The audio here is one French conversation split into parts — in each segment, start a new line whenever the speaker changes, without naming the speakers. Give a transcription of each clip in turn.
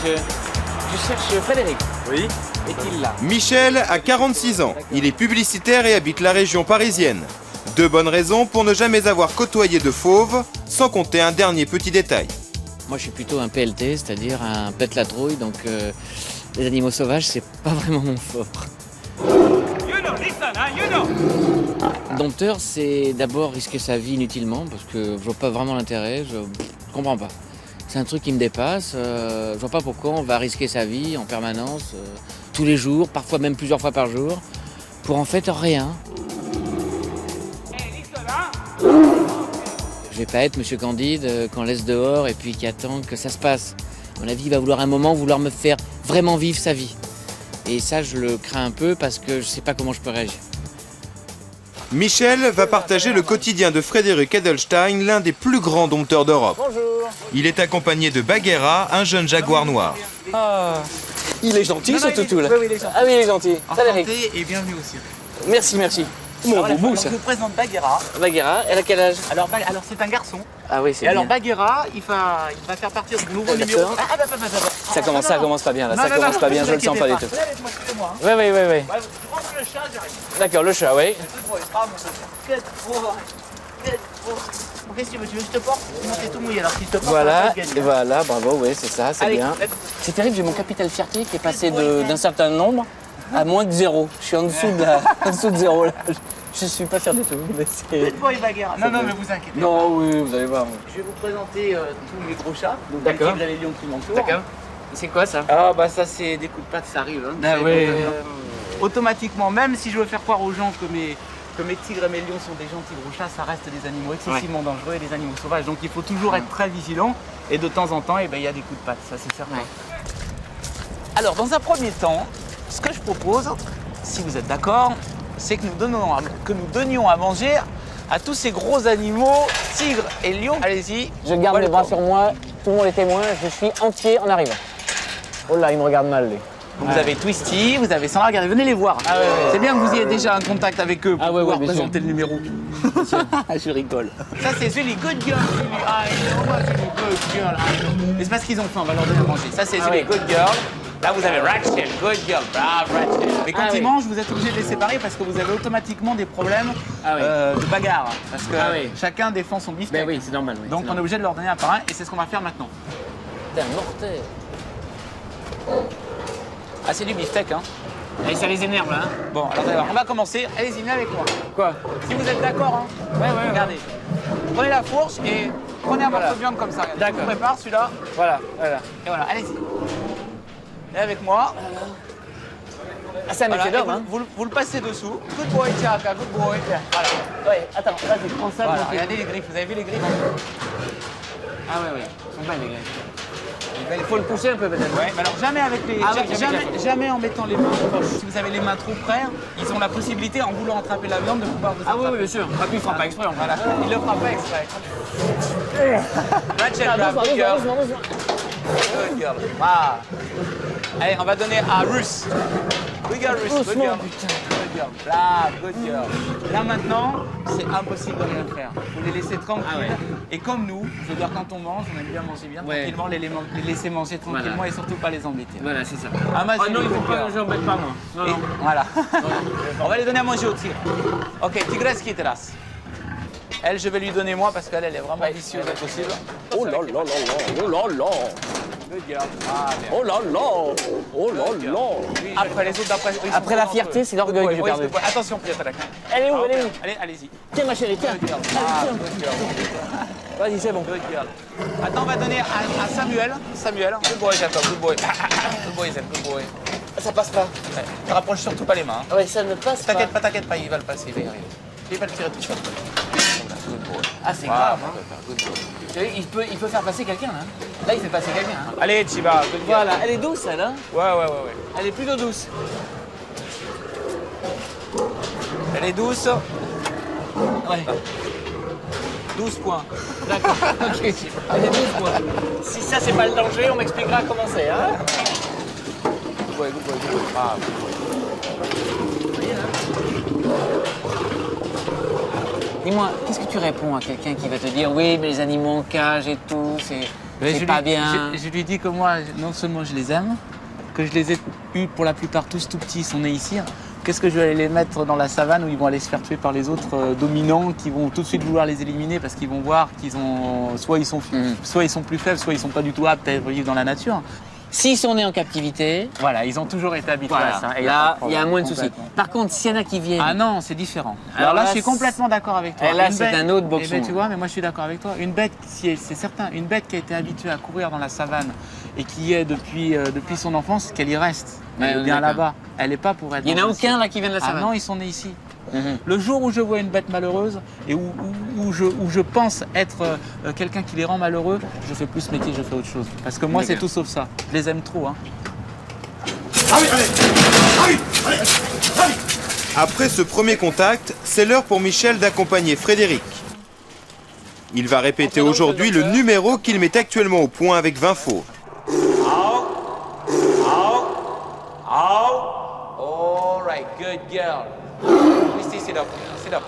Je cherche Frédéric.
Oui.
Est-il là?
Michel a 46 ans. Il est publicitaire et habite la région parisienne. Deux bonnes raisons pour ne jamais avoir côtoyé de fauve, sans compter un dernier petit détail.
Moi, je suis plutôt un PLT, c'est-à-dire un pète-la-trouille, donc les animaux sauvages, c'est pas vraiment mon fort. Dompteur, c'est d'abord risquer sa vie inutilement, parce que je vois pas vraiment l'intérêt, je comprends pas. C'est un truc qui me dépasse, je vois pas pourquoi on va risquer sa vie en permanence, tous les jours, parfois même plusieurs fois par jour, pour en fait rien. Je vais pas être Monsieur Candide qu'on laisse dehors et puis qui attend que ça se passe. À mon avis, il va vouloir un moment vouloir me faire vraiment vivre sa vie. Et ça, je le crains un peu parce que je sais pas comment je peux réagir.
Michel va partager le quotidien de Frédéric Edelstein, l'un des plus grands dompteurs d'Europe.
Bonjour.
Il est accompagné de Bagheera, un jeune jaguar noir.
Ah, il est gentil ce toutou là.
Oui, il est gentil.
Ah oui, il est gentil. Frédéric.
Enchanté et bienvenue aussi.
Merci, merci. Mon
Alors,
boubou
alors,
ça.
je vous présente Bagheera.
Bagheera, elle a quel âge?
Alors c'est un garçon.
Ah oui, c'est
Et alors
bien.
Bagheera, il va faire partir du nouveau
D'accord.
numéro.
Ça commence pas bien là, ça commence pas bien, je le sens pas du tout.
Laisse-moi, suivez-moi.
Oui.
Ouais, prends le chat, j'arrive.
D'accord, le chat, oui.
Qu'est-ce que tu veux que je te porte? Moi, t'es tout mouillé, alors si je te porte,
Voilà,
ça va te gagner.
et voilà, bravo, oui, c'est ça, c'est
Allez,
bien. C'est terrible, j'ai mon capital fierté qui est passé d'un certain nombre à moins de 0. Je suis en dessous de 0 là. Je suis pas fier du tout. Mais c'est...
Good boy, Bagheera. Non, mais vous inquiétez pas.
Non, oui, vous allez voir.
Je vais vous présenter tous les gros chats. Donc,
D'accord.
les tigres et les lions qui m'entourent.
D'accord. C'est quoi ça?
Ah, bah ça, c'est des coups de patte, ça arrive. Hein.
Ah
C'est
oui.
donc, automatiquement, même si je veux faire croire aux gens que mes tigres et mes lions sont des gentils gros chats, ça reste des animaux excessivement dangereux et des animaux sauvages. Donc il faut toujours être très vigilant. Et de temps en temps, eh ben, il y a des coups de patte, ça c'est certain.
Ouais.
Alors, dans un premier temps, ce que je propose, si vous êtes d'accord, c'est que nous donnions à manger à tous ces gros animaux, tigres et lions. Allez-y.
Je garde mes bras sur moi, tout le monde est témoin, je suis entier en arrivant. Oh là, il me regarde mal lui.
Vous avez Twisty, vous avez Sandra, regardez, venez les voir.
Ah ouais.
C'est bien que vous ayez déjà un contact avec eux pour
Ah ouais,
pouvoir
bien sûr.
présenter le numéro. Je rigole. Ça c'est Julie Good Girl. Julie Good Girl. Mais c'est parce qu'ils ont faim, on va leur donner à manger. Ça c'est Julie
oui.
Good Girl. Là vous avez Rachel, Good Girl, brave Rachel. Mais quand
Ah
ils
oui.
mangent, vous êtes obligé de les séparer parce que vous avez automatiquement des problèmes
Ah oui.
de bagarre. Parce que
Ah oui.
chacun défend son beefsteak.
Ben oui, c'est normal. Oui,
Donc on est obligé de leur donner un par un et c'est ce qu'on va faire maintenant.
Putain, mortel.
Ah c'est du beefsteak hein.
Et ça les énerve là. Hein.
Bon, alors on va commencer. Allez-y, venez avec moi.
Quoi?
Si vous êtes d'accord, hein.
Ouais.
Regardez. Prenez la fourche et prenez un morceau de viande comme ça.
D'accord.
Je vous prépare celui-là.
Voilà.
Et voilà, allez-y. Et avec moi.
Ah, c'est un
Voilà,
métier d'homme,
et
hein?
vous le passez dessous. Good boy, Tiaka, good boy. Voilà.
Ouais, attends, vas-y, prends ça.
Voilà,
donc,
regardez les griffes. Vous avez vu les griffes?
Ah ouais, ils sont belles les gars. Il faut le pousser un peu peut-être.
Ouais, mais alors jamais avec les.
Ah oui,
jamais en mettant les mains proches. Si vous avez les mains trop près, ils ont la possibilité, en voulant attraper la viande, de pouvoir vous
Ah oui,
attraper.
bien sûr. Ah, puis il fera pas exprès en fait.
Voilà, il le fera pas exprès. Rachel,
Ah,
grab,
doucement,
good girl.
doucement.
Good girl. Ah. Allez, on va donner à Ruth. Good girl, Ruth. Good
Doucement,
girl.
putain.
Good girl. Là, good girl. Là maintenant, c'est impossible de rien faire. Vous les laissez tranquilles.
Ah ouais.
Et comme nous, je veux dire, quand on mange, on aime bien manger bien
Ouais.
tranquillement, les laisser manger tranquillement
Voilà.
et surtout pas les embêter.
Voilà, c'est ça.
Ah,
Ah non, il faut pas, j'embête pas moi. Non,
Et
non.
voilà. On va les donner à manger au tigre. Ok, tigresse qui terrasse. Elle, je vais lui donner moi parce qu'elle, elle est vraiment vicieuse et possible.
Oh là là là là, oh là là.
Good girl. Ah, bien.
Oh là là, oh là là.
Oui, après les autres, d'après. ils sont
Après la
vraiment
fierté,
peu.
c'est l'orgueil que j'ai
Oui,
perdu.
oui, attention, Pietrak.
Elle est où, elle est où?
Allez, allez-y.
Tiens ma chérie, tiens.
Good girl.
Allez,
Ah,
tiens.
good girl.
Vas-y, c'est bon.
Good girl. Maintenant, on va donner à Samuel. Samuel. Good boy, Jacob. Good boy. Good boy, Zen. Good boy.
Ça passe pas.
Ouais. Ne rapproche surtout pas les mains.
Ouais, ça ne passe pas.
T'inquiète pas, il va le passer, il va y arriver. Il va le tirer tout seul. Good boy.
Ah, c'est
Voilà,
grave. Hein.
good boy.
Tu vois, il peut faire passer quelqu'un là. Là, il fait passer quelqu'un. Hein.
Allez, Chiba, good girl.
Voilà, elle est douce elle. Hein.
Ouais.
Elle est plutôt douce.
Elle est douce.
Ouais.
12 points.
D'accord. Ok. Elle est douce quoi. Si ça c'est pas le danger, on m'expliquera comment c'est. Hein.
Good boy. Ah,
Dis-moi, qu'est-ce que tu réponds à quelqu'un qui va te dire oui, mais les animaux en cage et tout, c'est C'est pas bien.
Je lui dis que moi, non seulement je les aime, que je les ai eus pour la plupart tous tout petits, ils sont nés ici. Qu'est-ce que je vais aller les mettre dans la savane où ils vont aller se faire tuer par les autres dominants qui vont tout de suite vouloir les éliminer parce qu'ils vont voir qu'ils ont soit ils sont plus faibles, soit ils sont pas du tout aptes à vivre dans la nature.
S'ils sont nés en captivité,
Voilà, ils ont toujours été habitués
voilà,
à ça. Et
là,
pas
il y a moins de soucis.
complètement.
Par contre, s'il y en a qui viennent...
Ah non, c'est différent.
Alors
Alors là,
là,
je suis complètement d'accord avec toi.
Et là,
Une
c'est
bête-
un autre
Eh
boxon.
ben, tu vois, mais moi je suis d'accord avec toi. Une bête, c'est certain, une bête qui a été habituée à courir dans la savane et qui est depuis son enfance, qu'elle y reste.
Ouais,
Elle
on
est
est
bien
d'accord.
là-bas. Elle n'est pas pour être.
Il n'y en a
dans
aucun là qui vient de la
Ah
savane.
non, ils sont nés ici.
Mhm.
Le jour où je vois une bête malheureuse et où je pense être quelqu'un qui les rend malheureux, je fais plus ce métier, je fais autre chose. Parce que moi, c'est
D'accord.
tout sauf ça. Je les aime trop. Hein.
Après ce premier contact, c'est l'heure pour Michel d'accompagner Frédéric. Il va répéter aujourd'hui le numéro qu'il met actuellement au point avec 20 fauves.
All right, good girl. Twisty, sit up. Sit up.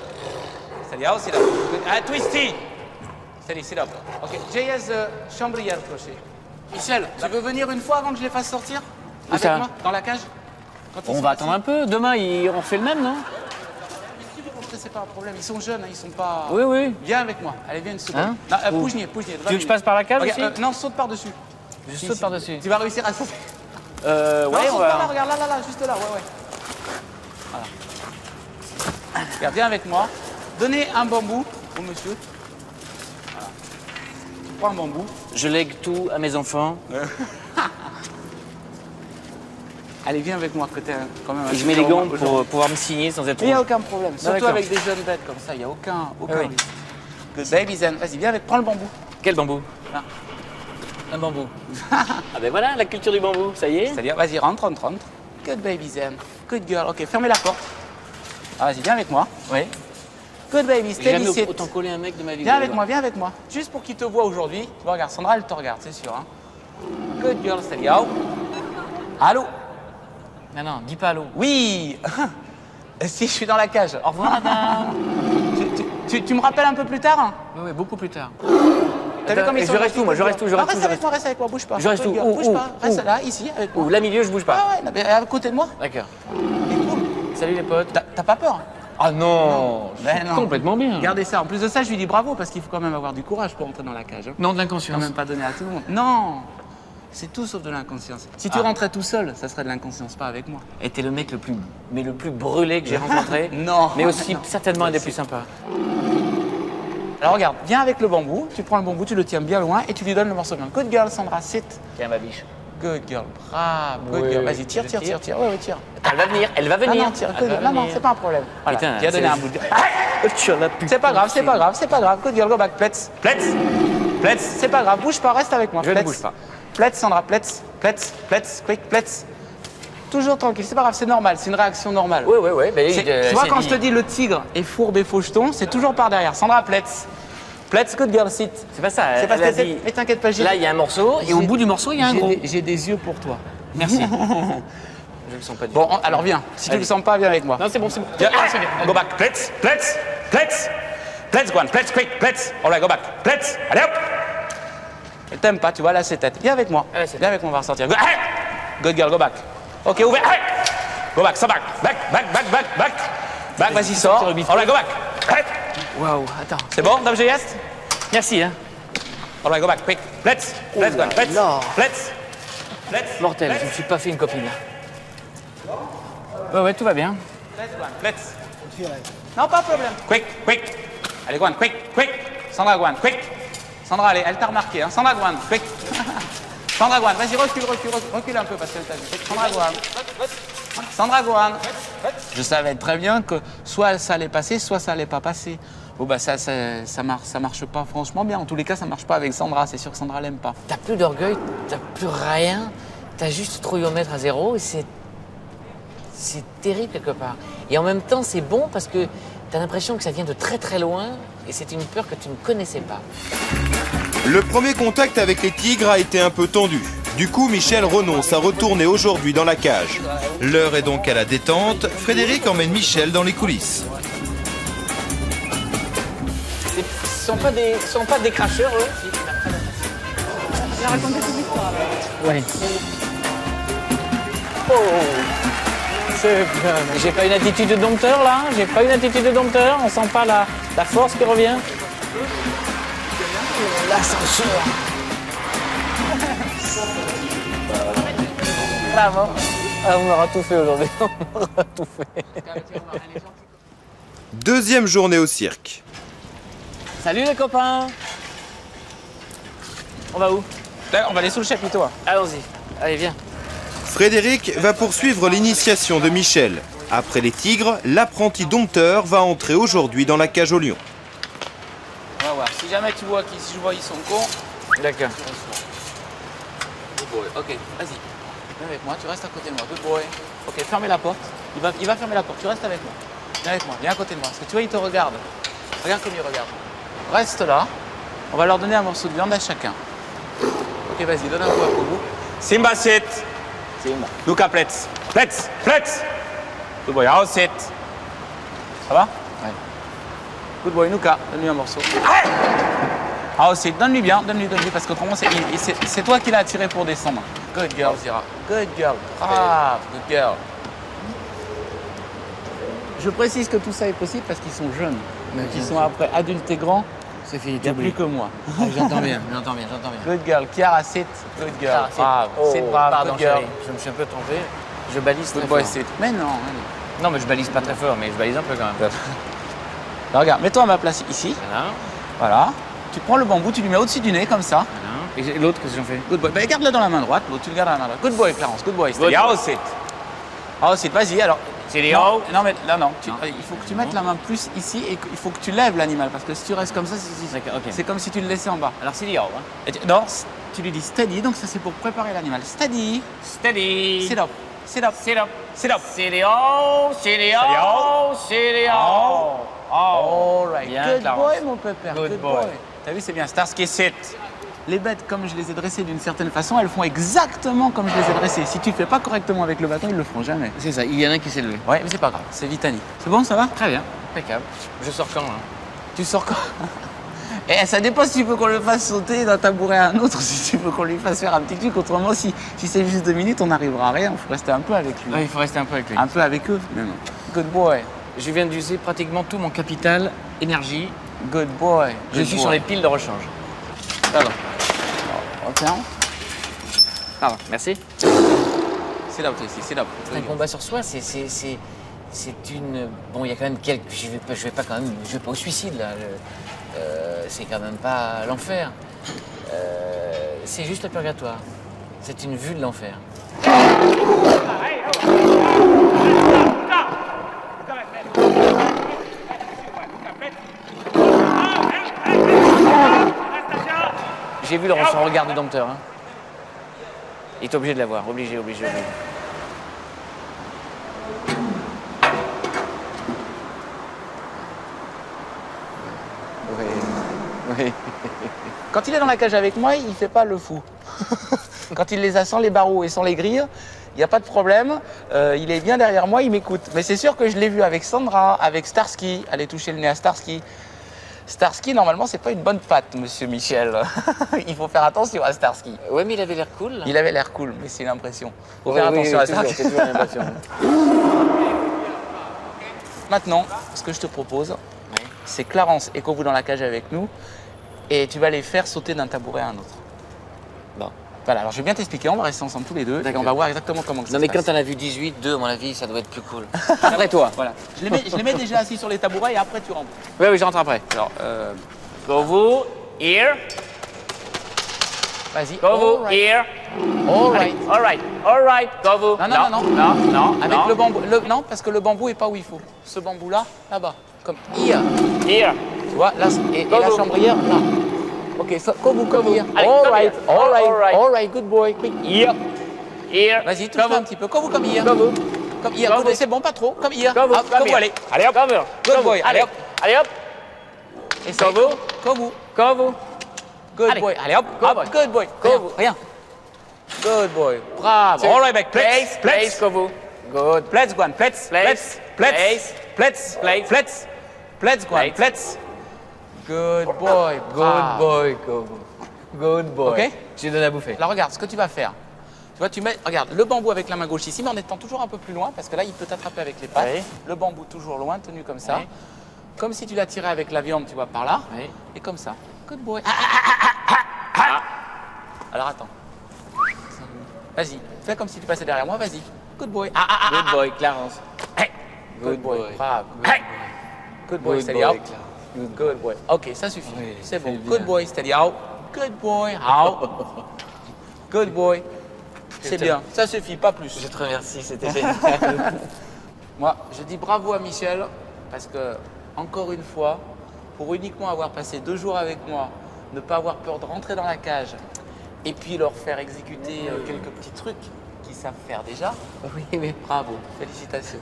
Steady, out, sit up. Good. Twisty. Steady, sit up. Ok, JS chambrière crochet. Michel, tu veux venir une fois avant que je les fasse sortir avec
ça
moi, dans la cage. Quand ils
On
sont
va
assis.
attendre un peu. Demain, on refait le même, non?
Si vous rentrez, c'est pas un problème. Ils sont jeunes, hein, ils sont pas.
Oui, oui.
Viens avec moi. Allez, viens une seconde.
Hein
Non,
Ou-
bouge-nier.
Tu veux que je passe par la cage aussi?
Non, saute par-dessus.
Je saute par-dessus.
Tu vas réussir à sauter.
Ouais,
Non,
on
saute par là,
va...
regarde, là, juste là, ouais. Voilà. Regarde, viens avec moi. Donnez un bambou au monsieur. Voilà. Tu prends un bambou.
Je lègue tout à mes enfants.
Allez, viens avec moi, que t'es quand même un
Et je mets les
super
gants
homme.
pour pouvoir me signer sans être
Il n'y a
rouge.
aucun problème. Surtout
d'accord.
avec des jeunes bêtes comme ça, il n'y a aucun
oui.
risque. Good baby zen. Vas-y, viens avec, prends le bambou.
Quel bambou?
Là.
Un bambou. Ah ben voilà, la culture du bambou, ça y est.
C'est-à-dire, vas-y, rentre. Good baby zen. Good girl. Ok, fermez la porte. Ah, vas-y, viens avec moi.
Oui.
Good baby,
J'ai jamais
steady sit.
autant collé un mec de ma vie.
Viens avec moi. Juste pour qu'il te voit aujourd'hui. Tu vois, regarde, Sandra, elle te regarde, c'est sûr. Hein. Good girl, steady. Oh. Allô?
Non, dis pas allô.
Oui. Si, je suis dans la cage. Au revoir, madame. Tu me rappelles un peu plus tard, hein?
Oui, beaucoup plus tard.
T'as vu comme ils
je
sont
reste
gentils,
où, moi,
good
je reste
girl.
où, je reste
Non,
où, je reste
Reste avec moi, bouge pas.
Je reste
Good
où,
girl,
où,
bouge
où,
pas. Reste
où
là, ici, avec moi.
Ou là, milieu, je bouge pas.
Ah ouais, non, mais à côté de moi.
D'accord.
Et cool.
Salut les potes.
T'as pas peur?
Ah non,
Ben non.
complètement bien.
Regardez ça. En plus de ça, je lui dis bravo parce qu'il faut quand même avoir du courage pour entrer dans la cage. Hein.
Non, de
Quand
l'inconscience.
même pas donner à tout le monde. Non. C'est tout sauf de l'inconscience. Si tu rentrais tout seul, ça serait de l'inconscience, pas avec moi.
Et t'es le mec le plus brûlé que j'ai rencontré.
Non.
Mais aussi
Non.
certainement un des plus sympas.
Alors regarde, viens avec le bambou, tu prends le bambou, tu le tiens bien loin et tu lui donnes le morceau bien. Good girl, Sandra, sit.
Tiens ma biche.
Good girl, bravo, good
Oui,
girl.
oui,
Vas-y, tire.
je tire.
Ouais, tire.
Elle va venir, elle va venir.
Non, tire,
Elle
good
va
girl. Non,
venir.
c'est pas un problème. Voilà,
Putain,
tu as donné
c'est-
un bout de... C'est pas grave, c'est pas grave. Good girl, go back, plets. C'est pas grave, bouge pas, reste avec moi.
Je ne
Plets.
bouge pas.
Plets, Sandra, plets, quick, plets. Toujours tranquille, c'est pas grave, c'est normal, c'est une réaction normale.
Oui, mais
Tu vois, quand je te dis le tigre est fourbe et faucheton, c'est toujours par derrière. Sandra, plets, good girl, sit.
C'est pas ça.
C'est pas
elle a
ce que
dit-
mais t'inquiète pas,
Là, il y a un morceau et au bout du morceau, il y a un gros.
j'ai des yeux pour toi.
Merci. Je le sens pas du tout.
Bon, alors viens. Si tu le sens pas, viens avec moi.
Non, c'est bon, c'est bon.
Viens,
c'est bien.
go back, plets, go on, quick, all right, go back, allez hop. Elle t'aime pas, tu vois, là c'est tête. Viens avec moi.
Allez, c'est
Viens avec moi, on va ressortir. Good girl, go back. Ok, ouvert. Go back, ça back. Back, vas-y, sors. All right, go back.
Waouh, attends.
C'est bon, Dame Geste?
Merci, hein.
All right, go back, quick. Let's go,
là
let's.
Mortel, je me suis pas fait une copine. Ouais, tout va bien.
Let's. Non, pas de problème. Quick. Allez, Gwan, quick. Sandra, Gwan, quick. Sandra, allez, elle t'a remarqué, hein. Sandra, Gwan, quick. Sandra, Gwan, vas-y, recule un peu parce qu'elle t'a vu. Sandra, Gwan. Je savais très bien que soit ça allait passer, soit ça allait pas passer. Bon, bah, ça marche pas franchement bien. En tous les cas, ça marche pas avec Sandra. C'est sûr que Sandra l'aime pas.
T'as plus d'orgueil, t'as plus rien. T'as juste trop eu au mètre à zéro et c'est terrible quelque part. Et en même temps, c'est bon parce que t'as l'impression que ça vient de très très loin et c'est une peur que tu ne connaissais pas.
Le premier contact avec les tigres a été un peu tendu. Du coup, Michel renonce à retourner aujourd'hui dans la cage. L'heure est donc à la détente. Frédéric emmène Michel dans les coulisses.
Ce sont pas des cracheurs, eux.
vais raconter toute l'histoire là.
Ouais. Oh, c'est bien. J'ai pas une attitude de dompteur là. J'ai pas une attitude de dompteur. On sent pas la force qui revient. L'ascenseur. Bravo. Ah, on aura tout fait aujourd'hui. On aura tout fait.
Deuxième journée au cirque.
Salut les copains. On va où?
Là, on va aller sous le chapiteau.
Allons-y. Allez, viens.
Frédéric va poursuivre l'initiation de Michel. Après les tigres, l'apprenti dompteur va entrer aujourd'hui dans la cage au lion.
On va voir. Si jamais tu vois si je vois ils sont cons.
D'accord.
Good boy. Ok, vas-y. Viens avec moi, tu restes à côté de moi. Good boy. Ok, fermez la porte. Il va fermer la porte. Tu restes avec moi. Viens avec moi, viens à côté de moi. Parce que tu vois, il te regarde. Regarde comme il regarde. Reste là. On va leur donner un morceau de viande à chacun. Ok, vas-y, donne un coup à Kobu. Simba sit. Simba. Luca Pletz. Pletz. Pletz. Good boy. How sit. Ça va? Ouais. Good boy, Luca. Donne-lui un morceau. How sit. Donne-lui bien. Donne-lui. Parce que comment c'est toi qui l'as attiré pour descendre. Good girl, Zira. Good girl. Ah, good girl. Je précise que tout ça est possible parce qu'ils sont jeunes. Donc ils sont après adultes et grands.
C'est fini,
Il n'y a plus que moi.
Ah, j'entends bien.
Good girl. Chiara, sit. Good girl. Brave. C'est brave.
Pardon,
Good girl.
chérie. Je me suis un peu trompé. Je balise très
Good boy,
fort.
sit. Mais non.
Non, mais je balise pas très fort, mais je balise un peu quand même.
Alors, regarde, mets-toi à ma place ici.
Voilà.
Voilà. Tu prends le bambou, tu lui mets au-dessus du nez comme ça.
Voilà. Et l'autre, qu'est-ce que j'en fais?
Good boy. Ben, garde-le dans la main droite. L'autre, tu le gardes dans la main droite. Good boy, Clarence. Good boy.
Good boy.
How sit. How sit. Vas-y, alors.
C'est les
Non,
hauts.
non, mais là, non.
Non.
Il faut que tu mettes la main plus ici et il faut que tu lèves l'animal. Parce que si tu restes comme ça,
D'accord, ok.
c'est comme si tu le laissais en bas.
Alors, c'est les hauts. Hein.
Non, tu lui dis steady, donc ça c'est pour préparer l'animal. Steady.
Steady.
Sit up. Sit up.
Sit up.
Sit up.
C'est les hauts. C'est les hauts. C'est les hauts.
All right.
Bien,
Good
Clarence.
boy, mon pépère.
Good boy.
T'as vu, c'est bien. Starsky sit. Les bêtes, comme je les ai dressées d'une certaine façon, elles font exactement comme je les ai dressées. Si tu fais pas correctement avec le bâton, ils le feront jamais.
C'est ça, il y en a un qui s'est levé.
Ouais, mais c'est pas grave. C'est Vitani. C'est bon, ça va?
Très bien, impeccable. Je sors quand, là?
Tu sors quand? Et ça dépend si tu veux qu'on le fasse sauter d'un tabouret à un autre, si tu veux qu'on lui fasse faire un petit truc. Autrement, si c'est juste 2 minutes, on n'arrivera à rien. Il faut rester un peu avec lui.
Ouais, il faut rester un peu avec lui.
Un peu avec eux, même. Good boy.
Je viens d'user pratiquement tout mon capital énergie.
Good boy.
Je suis sur les piles de rechange.
Pardon. Tiens.
Pardon, merci.
C'est là, ici, c'est là.
C'est un combat sur soi, c'est une... Bon, il y a quand même quelques... Je vais pas au suicide, là. C'est quand même pas l'enfer. C'est juste le purgatoire. C'est une vue de l'enfer. J'ai vu son regard de dompteur. Hein. Il est obligé de l'avoir, obligé. Oui.
Quand il est dans la cage avec moi, il fait pas le fou. Quand il les a sans les barreaux et sans les grilles, il n'y a pas de problème. Il est bien derrière moi, il m'écoute. Mais c'est sûr que je l'ai vu avec Sandra, avec Starsky, aller toucher le nez à Starsky. Starsky, normalement, c'est pas une bonne patte, monsieur Michel. Il faut faire attention à Starsky.
Ouais, mais il avait l'air cool. Là.
Il avait l'air cool, mais c'est une impression. Faut
Ouais,
faire
oui,
attention à
toujours,
Starsky.
c'est toujours une impression.
Maintenant, ce que je te propose, c'est Clarence et Kovu dans la cage avec nous, et tu vas les faire sauter d'un tabouret à un autre.
Bon.
Voilà, alors je vais bien t'expliquer, on va rester ensemble tous les deux, et
D'accord.
on va voir exactement comment ça
Non,
se
mais
passe.
quand t'en as vu 18, 2, à mon avis, ça doit être plus cool. Après toi.
Voilà. Je les mets déjà assis sur les tabourets et après tu rentres.
Oui, je rentre après.
Alors,
Kovu, here.
vas-y.
Kovu,
All right.
here.
All right.
All right, Kovu.
Non. Avec
non.
le bambou. Non, parce que le bambou est pas où il faut. Ce bambou-là, là-bas. Comme here.
Here.
Tu vois, là, et la
Kovu.
chambrière, là. Ok, Kovu, comme here.
Allez,
All
come
right.
here.
All right, good boy. Quick.
Here. Here.
Vas-y, touche-le un petit peu. Kovu, comme here.
Kovu.
Comme here.
Kovu.
Good, c'est bon, pas trop. Comme here.
Kovu,
Hop,
come
Kovu,
here.
allez.
Allez hop. Kovu.
Good boy. Allez
Allez
hop.
Allez hop.
Et
Kovu.
Kovu.
Kovu.
Good
Allez.
boy. Allez hop.
Good
Hop.
boy.
Good boy.
Kovu.
Rien. Good boy. Bravo. All right, back.
Place, Kovu. Good.
Let's go on. Let's.
Place.
Let's.
Place.
Let's go on.
Place.
Let's. Good boy.
Good boy, Kovu. Good boy.
Ok.
Je lui donne à bouffer.
Là, regarde ce que tu vas faire. Tu vois, tu mets, regarde, le bambou avec la main gauche ici, mais en étant toujours un peu plus loin, parce que là, il peut t'attraper avec les pattes.
Oui.
Le bambou toujours loin, tenu comme ça.
Oui.
Comme si tu l'as tiré avec la viande, tu vois, par là.
Oui.
Et comme ça. Good boy. Alors, attends. Vas-y, fais comme si tu passais derrière moi, vas-y. Good boy.
Good boy, Clarence.
Hey.
Good boy.
Bravo.
Good
Hey. Good boy,
Good
steady
boy,
out.
Clarence.
Good boy. Ok, ça suffit.
Oui,
c'est bon.
bien.
Good boy, steady out. Good boy, out. Good boy. C'est bien. Ça suffit, pas plus.
Je te remercie, c'était génial.
Moi, je dis bravo à Michel parce que, encore une fois, pour uniquement avoir passé 2 jours avec moi, ne pas avoir peur de rentrer dans la cage et puis leur faire exécuter quelques petits trucs qu'ils savent faire déjà.
Oui, mais
Bravo, félicitations.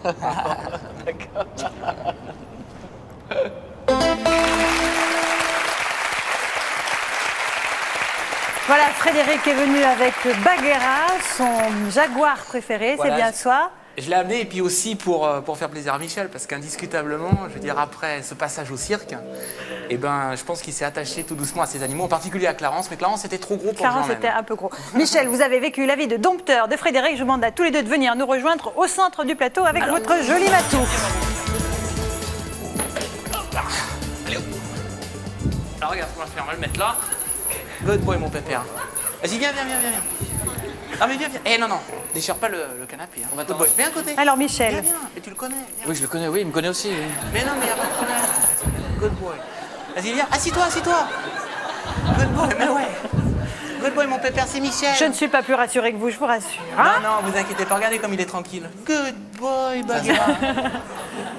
Voilà, Frédéric est venu avec Bagheera, son jaguar préféré,
Voilà,
c'est bien
je-
ça.
Je l'ai amené et puis aussi pour faire plaisir à Michel parce qu'indiscutablement, je veux dire, après ce passage au cirque, eh ben, je pense qu'il s'est attaché tout doucement à ces animaux, en particulier à Clarence, mais Clarence était trop gros pour
Clarence
que
était
j'emmène.
un peu gros. Michel, vous avez vécu la vie de dompteur de Frédéric. Je vous demande à tous les deux de venir nous rejoindre au centre du plateau avec votre joli matou.
Alors regarde ce qu'on va faire, on va le mettre là. Good boy mon pépère. Vas-y, viens. Non mais viens. Eh non, déchire pas le canapé. Hein. Good boy. Viens à côté.
Alors Michel,
Viens. Mais tu le connais. Viens.
oui, je le connais, oui, il me connaît aussi. Oui.
Mais non, mais y a pas de problème. Good boy. Vas-y, viens. Assis-toi. Good boy, mais ouais. Good boy mon pépère, c'est Michel.
je ne suis pas plus rassurée que vous, je vous rassure. Hein?
Non, vous inquiétez pas, regardez comme il est tranquille. Good boy, Bagheera.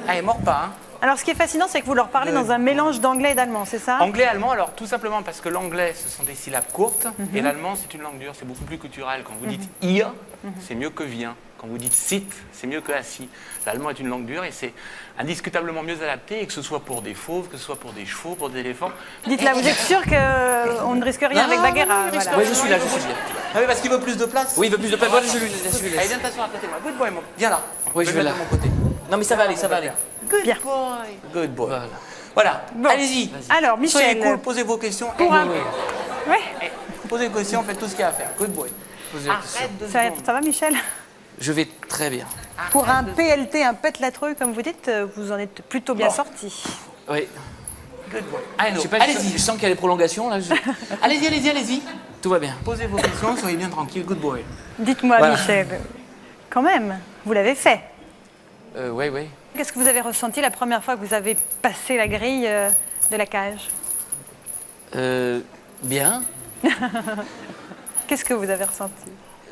Allez, mord pas, hein.
Alors ce qui est fascinant, c'est que vous leur parlez dans un mélange d'anglais et d'allemand, c'est ça?
Anglais-allemand, alors tout simplement parce que l'anglais, ce sont des syllabes courtes, et l'allemand, c'est une langue dure, c'est beaucoup plus culturel. Quand vous dites ihr, c'est mieux que vient. Quand vous dites sit, c'est mieux que assis. L'allemand est une langue dure et c'est indiscutablement mieux adapté, et que ce soit pour des fauves, que ce soit pour des chevaux, pour des éléphants.
Dites-là, vous êtes sûr qu'on ne risque rien avec Bagheera? Voilà.
Oui, je suis là.
Ah oui, parce qu'il veut plus de place.
Oui, il veut plus de place. Voilà, je lui laisse.
Allez, viens t'asseoir à côté de moi. Good boy, mon. Viens là.
Oui, je vais
vais
là.
de mon côté.
Non, mais ça va aller, ça va aller.
Good
Bien.
boy. Good boy.
Voilà.
Voilà.
Bon.
Allez-y.
Alors
Soyez
Michel,
cool, posez vos questions.
pour un...
Oui,
Oui,
Posez vos questions, faites tout ce qu'il y a à faire. Good boy.
Posez la question.
Arrête de
ça va Michel?
Je vais très bien.
Pour un PLT, un pète la trouille, comme vous dites, vous en êtes plutôt bien
Bon.
sorti.
Oui.
Good boy. Allez,
Je sais pas,
allez-y.
je sens qu'il y a des prolongations là.
Allez-y.
Tout va bien.
Posez vos questions, soyez bien tranquille. Good boy.
Dites-moi
Voilà.
Michel, quand même, vous l'avez fait.
Oui, oui.
Qu'est-ce que vous avez ressenti la première fois que vous avez passé la grille de la cage?
Bien.
Qu'est-ce que vous avez ressenti?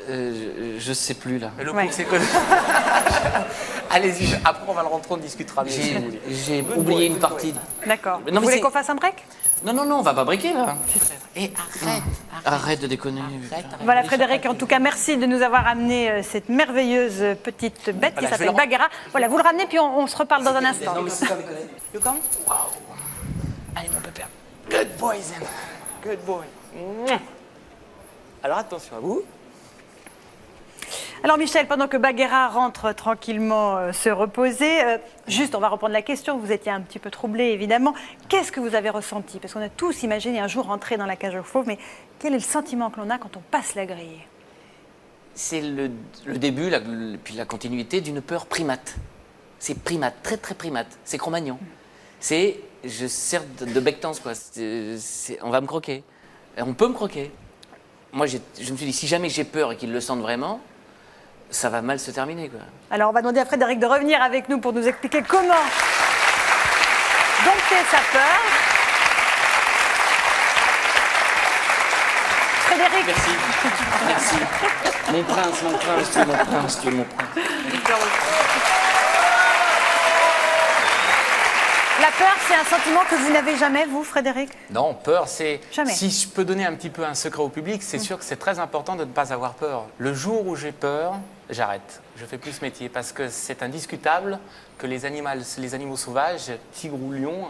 Je sais plus là.
Mais le
Ouais.
coup, c'est que. Allez-y, après on va le rentrer, on discutera mieux. si vous voulez.
J'ai
Good
oublié
boy,
une
good
partie.
D'accord.
Non, mais
Vous voulez
c'est-
qu'on fasse un break?
Non, on va pas briquer là.
Et arrête.
Arrête de déconner.
Voilà Frédéric, en tout cas merci de nous avoir amené cette merveilleuse petite bête
Voilà,
qui
je vais
s'appelle
le
Bagheera. Voilà, vous le ramenez puis on se reparle dans un instant.
Non, mais c'est pas déconner.
You come? Wow. Allez, mon pépère. Good boy, Zen. Good boy. Mouah. Alors attention à vous.
Alors Michel, pendant que Bagheera rentre tranquillement se reposer, juste on va reprendre la question, vous étiez un petit peu troublé évidemment. Qu'est-ce que vous avez ressenti? Parce qu'on a tous imaginé un jour rentrer dans la cage aux fauves, mais quel est le sentiment que l'on a quand on passe la grille?
C'est le début, puis la continuité d'une peur primate. C'est primate, très très primate. C'est Cro-Magnon. C'est, je sers de bectance quoi. On va me croquer. Et on peut me croquer. Moi, je me suis dit, si jamais j'ai peur et qu'ils le sentent vraiment, ça va mal se terminer quoi.
Alors on va demander à Frédéric de revenir avec nous pour nous expliquer comment dompter sa peur. Frédéric,
Merci. Mon prince, tu es mon prince, tu es mon prince.
la peur c'est un sentiment que vous n'avez jamais, vous Frédéric?
Non, peur, c'est.
Jamais.
Si je peux donner un petit peu un secret au public, c'est sûr que c'est très important de ne pas avoir peur. Le jour où j'ai peur, j'arrête. Je fais plus ce métier parce que c'est indiscutable que les animaux sauvages, tigres ou lions,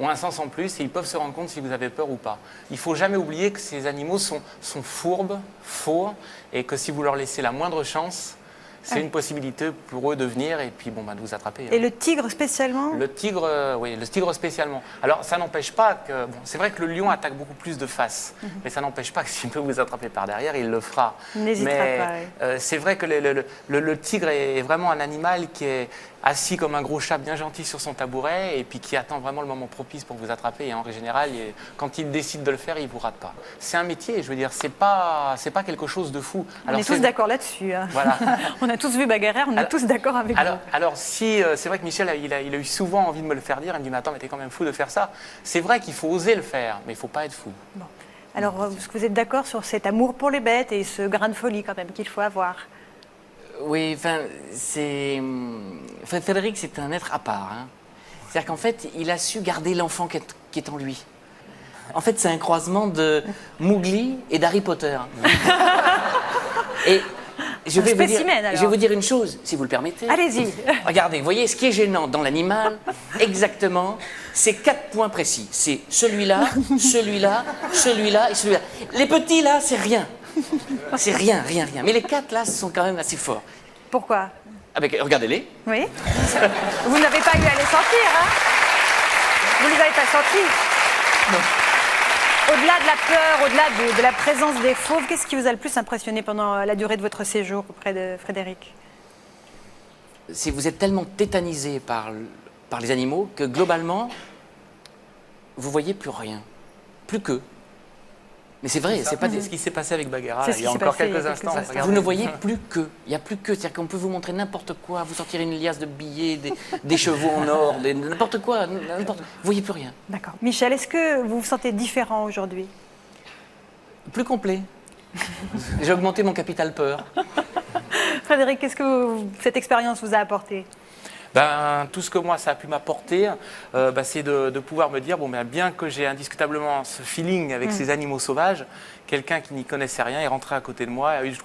ont un sens en plus et ils peuvent se rendre compte si vous avez peur ou pas. Il ne faut jamais oublier que ces animaux sont fourbes, faux, et que si vous leur laissez la moindre chance, c'est une possibilité pour eux de venir et puis de vous attraper.
Et le tigre spécialement?
Le tigre, oui, le tigre spécialement. Alors ça n'empêche pas que, c'est vrai que le lion attaque beaucoup plus de face, mais ça n'empêche pas que s'il peut vous attraper par derrière, il le fera.
Il n'hésitera pas. Oui.
C'est vrai que le tigre est vraiment un animal qui est assis comme un gros chat bien gentil sur son tabouret et puis qui attend vraiment le moment propice pour vous attraper. Et en général, quand il décide de le faire, il ne vous rate pas. C'est un métier, je veux dire, c'est pas quelque chose de fou.
Alors, on est tous d'accord là-dessus. Hein.
Voilà.
On a tous vu Bagarre, on est tous d'accord avec vous.
Alors si, c'est vrai que Michel, il a eu souvent envie de me le faire dire. Il me dit, mais attends, mais t'es quand même fou de faire ça. C'est vrai qu'il faut oser le faire, mais il ne faut pas être fou.
Bon. Alors, est-ce que vous êtes d'accord sur cet amour pour les bêtes et ce grain de folie quand même qu'il faut avoir?
Oui, enfin, Frédéric, c'est un être à part. Hein. C'est-à-dire qu'en fait, il a su garder l'enfant qui est en lui. En fait, c'est un croisement de Mowgli et d'Harry Potter. Et je vais vous dire une chose, si vous le permettez.
Allez-y.
Regardez, vous voyez, ce qui est gênant dans l'animal, exactement, c'est 4 points précis. C'est celui-là, celui-là, celui-là et celui-là. Les petits, là, c'est rien. C'est rien. Mais les 4, là, sont quand même assez forts.
Pourquoi?
Regardez-les.
Oui. Vous n'avez pas eu à les sentir, hein? Vous ne les avez pas sentis?
Non.
Au-delà de la peur, au-delà de la présence des fauves, qu'est-ce qui vous a le plus impressionné pendant la durée de votre séjour auprès de Frédéric?
Vous êtes tellement tétanisé par les animaux que globalement, vous voyez plus rien. Plus qu'eux. Mais c'est vrai, c'est pas
ce qui s'est passé avec Bagheera
il y a encore quelques instants.
Vous ne voyez plus qu'eux. Il n'y a plus qu'eux. C'est-à-dire qu'on peut vous montrer n'importe quoi, vous sortir une liasse de billets, des chevaux en or, n'importe quoi. Vous ne voyez plus rien.
D'accord. Michel, est-ce que vous vous sentez différent aujourd'hui?
Plus complet. J'ai augmenté mon capital peur.
Frédéric, qu'est-ce que cette expérience vous a apporté?
Tout ce que moi ça a pu m'apporter, c'est de pouvoir me dire, bien que j'ai indiscutablement ce feeling avec ces animaux sauvages, quelqu'un qui n'y connaissait rien est rentré à côté de moi, a eu le courage